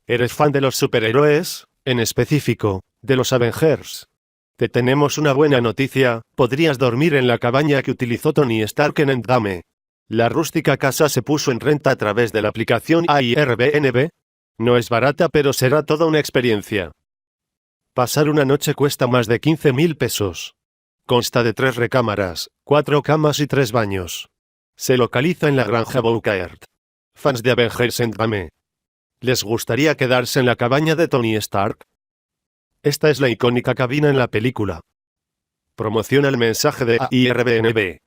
¿Eres fan de los superhéroes, en específico, de los Avengers? Te tenemos una buena noticia, podrías dormir en la cabaña que utilizó Tony Stark en Endgame. La rústica casa se puso en renta a través de la aplicación Airbnb. No es barata, pero será toda una experiencia. Pasar una noche cuesta más de 15.000 pesos. Consta de 3 recámaras, 4 camas y 3 baños. Se localiza en la granja Boucaert. Fans de Avengers Endgame. ¿Les gustaría quedarse en la cabaña de Tony Stark? Esta es la icónica cabina en la película. Promociona el mensaje de Airbnb.